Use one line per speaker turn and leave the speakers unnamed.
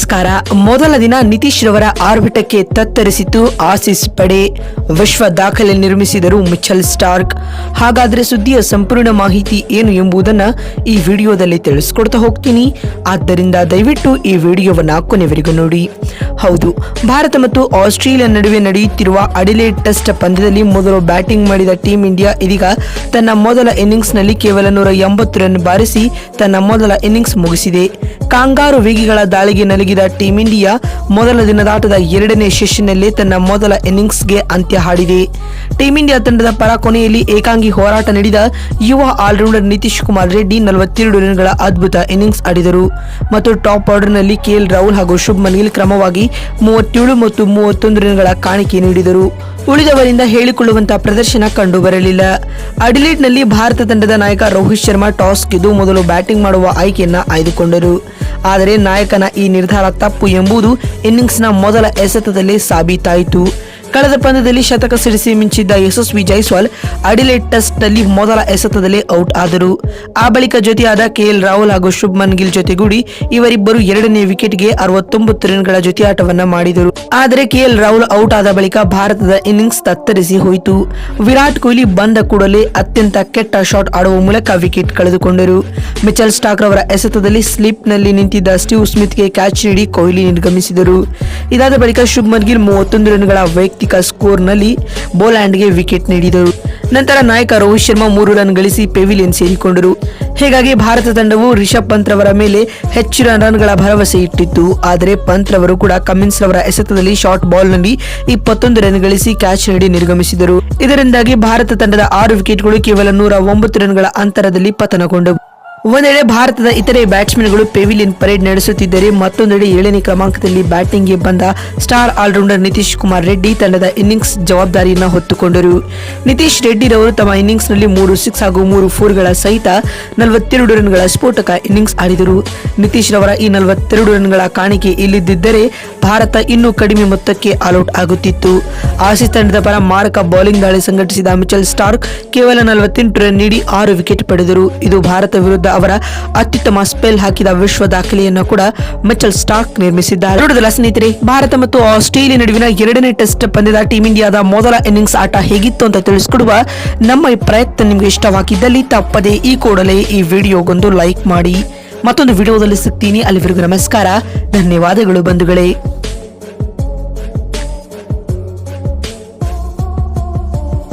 ನಮಸ್ಕಾರ. ಮೊದಲ ದಿನ ನಿತೀಶ್ ರವರ ಆರ್ಭಟಕ್ಕೆ ತತ್ತರಿಸಿತು ಆಸೀಸ್ ಪಡೆ. ವಿಶ್ವ ದಾಖಲೆ ನಿರ್ಮಿಸಿದರು ಮಿಚೆಲ್ ಸ್ಟಾರ್ಕ್. ಹಾಗಾದ್ರೆ ಸುದ್ದಿಯ ಸಂಪೂರ್ಣ ಮಾಹಿತಿ ಏನು ಎಂಬುದನ್ನ ಈ ವಿಡಿಯೋದಲ್ಲಿ ತಿಳಿಸ್ಕೊಡ್ತಾ ಹೋಗ್ತೀನಿ. ಆದ್ದರಿಂದ ದಯವಿಟ್ಟು ಈ ವಿಡಿಯೋವನ್ನ ಕೊನೆವರೆಗೂ ನೋಡಿ. ಹೌದು, ಭಾರತ ಮತ್ತು ಆಸ್ಟ್ರೇಲಿಯಾ ನಡುವೆ ನಡೆಯುತ್ತಿರುವ ಅಡಿಲೇಡ್ ಟೆಸ್ಟ್ ಪಂದ್ಯದಲ್ಲಿ ಮೊದಲು ಬ್ಯಾಟಿಂಗ್ ಮಾಡಿದ ಟೀಂ ಇಂಡಿಯಾ ಇದೀಗ ತನ್ನ ಮೊದಲ ಇನ್ನಿಂಗ್ಸ್ ನಲ್ಲಿ ಕೇವಲ 180 ರನ್ ಬಾರಿಸಿ ತನ್ನ ಮೊದಲ ಇನ್ನಿಂಗ್ಸ್ ಮುಗಿಸಿದೆ. ಕಾಂಗಾರು ವೇಗಿಗಳ ದಾಳಿಗೆ ನಲುಗಿದ ಟೀಂ ಇಂಡಿಯಾ ಮೊದಲ ದಿನದಾಟದ 2ನೇ ಸೆಷನ್ನಲ್ಲಿ ತನ್ನ ಮೊದಲ ಇನ್ನಿಂಗ್ಸ್ಗೆ ಅಂತ್ಯ ಹಾಡಿದೆ. ಟೀಂ ಇಂಡಿಯಾ ತಂಡದ ಪರ ಕೊನೆಯಲ್ಲಿ ಏಕಾಂಗಿ ಹೋರಾಟ ನೀಡಿದ ಯುವ ಆಲ್ರೌಂಡರ್ ನಿತೀಶ್ ಕುಮಾರ್ ರೆಡ್ಡಿ 42 ರನ್ಗಳ ಅದ್ಭುತ ಇನ್ನಿಂಗ್ಸ್ ಆಡಿದರು ಮತ್ತು ಟಾಪ್ ಆರ್ಡರ್ನಲ್ಲಿ ಕೆಎಲ್ ರಾಹುಲ್ ಹಾಗೂ ಶುಭ್ಮನ್ ಗಿಲ್ ಕ್ರಮವಾಗಿ 37 ಮತ್ತು 31 ರನ್ಗಳ ಕಾಣಿಕೆ ನೀಡಿದರು. ಉಳಿದವರಿಂದ ಹೇಳಿಕೊಳ್ಳುವಂತಹ ಪ್ರದರ್ಶನ ಕಂಡುಬರಲಿಲ್ಲ. ಅಡಿಲೇಡ್ನಲ್ಲಿ ಭಾರತ ತಂಡದ ನಾಯಕ ರೋಹಿತ್ ಶರ್ಮಾ ಟಾಸ್ ಗೆದ್ದು ಮೊದಲು ಬ್ಯಾಟಿಂಗ್ ಮಾಡುವ ಆಯ್ಕೆಯನ್ನ ಆಯ್ದುಕೊಂಡರು. ಆದರೆ ನಾಯಕನ ಈ ನಿರ್ಧಾರ ತಪ್ಪು ಎಂಬುದು ಇನ್ನಿಂಗ್ಸ್ನ ಮೊದಲ ಎಸೆತದಲ್ಲಿ ಸಾಬೀತಾಯಿತು. ಕಳೆದ ಪಂದ್ಯದಲ್ಲಿ ಶತಕ ಸಿಡಿಸಿ ಮಿಂಚಿದ್ದ ಯಶಸ್ವಿ ಜೈಸ್ವಾಲ್ ಅಡಿಲೇಡ್ ಟೆಸ್ಟ್ ನಲ್ಲಿ ಮೊದಲ ಎಸೆತದಲ್ಲಿ ಔಟ್ ಆದರು. ಆ ಬಳಿಕ ಜೊತೆಯಾದ ಕೆಎಲ್ ರಾಹುಲ್ ಹಾಗೂ ಶುಭ್ಮನ್ ಗಿಲ್ ಜೊತೆಗೂಡಿ ಇವರಿಬ್ಬರು 2ನೇ ವಿಕೆಟ್ಗೆ 69 ರನ್ಗಳ ಜೊತೆಯಾಟವನ್ನ ಮಾಡಿದರು. ಆದರೆ ಕೆಎಲ್ ರಾಹುಲ್ ಔಟ್ ಆದ ಬಳಿಕ ಭಾರತದ ಇನ್ನಿಂಗ್ಸ್ ತತ್ತರಿಸಿ ಹೋಯಿತು. ವಿರಾಟ್ ಕೊಹ್ಲಿ ಬಂದ ಕೂಡಲೇ ಅತ್ಯಂತ ಕೆಟ್ಟ ಶಾಟ್ ಆಡುವ ಮೂಲಕ ವಿಕೆಟ್ ಕಳೆದುಕೊಂಡರು. ಮಿಚೆಲ್ ಸ್ಟಾರ್ಕ್ ರವರ ಎಸೆತದಲ್ಲಿ ಸ್ಲಿಪ್ ನಲ್ಲಿ ನಿಂತಿದ್ದ ಸ್ಟೀವ್ ಸ್ಮಿತ್ಗೆ ಕ್ಯಾಚ್ ನೀಡಿ ಕೊಹ್ಲಿ ನಿರ್ಗಮಿಸಿದರು. ಇದಾದ ಬಳಿಕ ಶುಭ್ಮನ್ ಗಿಲ್ 31 ರನ್ಗಳ ವೈಯಕ್ತಿಕ ಸ್ಕೋರ್ ನಲ್ಲಿ ಬೋಲ್ಯಾಂಡ್ಗೆ ವಿಕೆಟ್ ನೀಡಿದರು. ನಂತರ ನಾಯಕ ರೋಹಿತ್ ಶರ್ಮಾ 3 ರನ್ ಗಳಿಸಿ ಪೆವಿಲಿಯನ್ ಸೇರಿಕೊಂಡರು. ಹೀಗಾಗಿ ಭಾರತ ತಂಡವು ರಿಷಬ್ ಪಂತ್ ರವರ ಮೇಲೆ ಹೆಚ್ಚಿನ ರನ್ಗಳ ಭರವಸೆ ಇಟ್ಟಿತ್ತು. ಆದರೆ ಪಂತ್ ರವರು ಕೂಡ ಕಮಿನ್ಸ್ ರವರ ಎಸೆತದಲ್ಲಿ ಶಾರ್ಟ್ ಬಾಲ್ ನಲ್ಲಿ 21 ರನ್ ಗಳಿಸಿ ಕ್ಯಾಚ್ ನೀಡಿ ನಿರ್ಗಮಿಸಿದರು. ಇದರಿಂದಾಗಿ ಭಾರತ ತಂಡದ 6 ವಿಕೆಟ್ಗಳು ಕೇವಲ 109 ರನ್ಗಳ ಅಂತರದಲ್ಲಿ ಪತನಗೊಂಡವು. ಒಂದೆಡೆ ಭಾರತದ ಇತರೆ ಬ್ಯಾಟ್ಸ್ಮನ್ಗಳು ಪೆವಿಲಿಯನ್ ಪರೇಡ್ ನಡೆಸುತ್ತಿದ್ದರೆ, ಮತ್ತೊಂದೆಡೆ 7ನೇ ಕ್ರಮಾಂಕದಲ್ಲಿ ಬ್ಯಾಟಿಂಗ್ಗೆ ಬಂದ ಸ್ಟಾರ್ ಆಲ್ರೌಂಡರ್ ನಿತೀಶ್ ಕುಮಾರ್ ರೆಡ್ಡಿ ತಂಡದ ಇನ್ನಿಂಗ್ಸ್ ಜವಾಬ್ದಾರಿಯನ್ನು ಹೊತ್ತುಕೊಂಡರು. ನಿತೀಶ್ ರೆಡ್ಡಿ ರವರು ತಮ್ಮ ಇನ್ನಿಂಗ್ಸ್ ನಲ್ಲಿ 3 6 ಹಾಗೂ 3 4ಗಳ ಸಹಿತ 42 ರನ್ಗಳ ಸ್ಫೋಟಕ ಇನ್ನಿಂಗ್ಸ್ ಆಡಿದರು. ನಿತೀಶ್ ರವರ ಈ 42 ರನ್ಗಳ ಕಾಣಿಕೆ ಇಲ್ಲದಿದ್ದರೆ ಭಾರತ ಇನ್ನೂ ಕಡಿಮೆ ಮೊತ್ತಕ್ಕೆ ಆಲ್ಔಟ್ ಆಗುತ್ತಿತ್ತು. ಆಸೀಸ್ ತಂಡದ ಪರ ಮಾರಕ ಬೌಲಿಂಗ್ ದಾಳಿ ಸಂಘಟಿಸಿದ ಮಿಚೆಲ್ ಸ್ಟಾರ್ಕ್ ಕೇವಲ 48 ರನ್ ನೀಡಿ 6 ವಿಕೆಟ್ ಪಡೆದರು. ಇದು ಭಾರತ ವಿರುದ್ಧ ಅವರ ಅತ್ಯುತ್ತಮ ಸ್ಪೆಲ್ ಹಾಕಿದ ವಿಶ್ವ ದಾಖಲೆಯನ್ನು ಕೂಡ ಮಿಚೆಲ್ ಸ್ಟಾರ್ಕ್ ನಿರ್ಮಿಸಿದ್ದಾರೆ. ನೋಡಿದಲ್ಲ ಸ್ನೇಹಿತರೆ, ಭಾರತ ಮತ್ತು ಆಸ್ಟ್ರೇಲಿಯಾ ನಡುವಿನ 2ನೇ ಟೆಸ್ಟ್ ಪಂದ್ಯದ ಟೀಂ ಇಂಡಿಯಾದ ಮೊದಲ ಇನ್ನಿಂಗ್ಸ್ ಆಟ ಹೇಗಿತ್ತು ಅಂತ ತಿಳಿಸಿಕೊಡುವ ನಮ್ಮ ಈ ಪ್ರಯತ್ನ ನಿಮಗೆ ಇಷ್ಟವಾಗಿದ್ದಲ್ಲಿ ತಪ್ಪದೆ ಈ ಕೂಡಲೇ ಈ ವಿಡಿಯೋಗೊಂದು ಲೈಕ್ ಮಾಡಿ. ಮತ್ತೊಂದು ವಿಡಿಯೋದಲ್ಲಿ ಸಿಗ್ತೀನಿ. ಅಲ್ಲಿವರೆಗೂ ನಮಸ್ಕಾರ, ಧನ್ಯವಾದಗಳು ಬಂಧುಗಳೇ.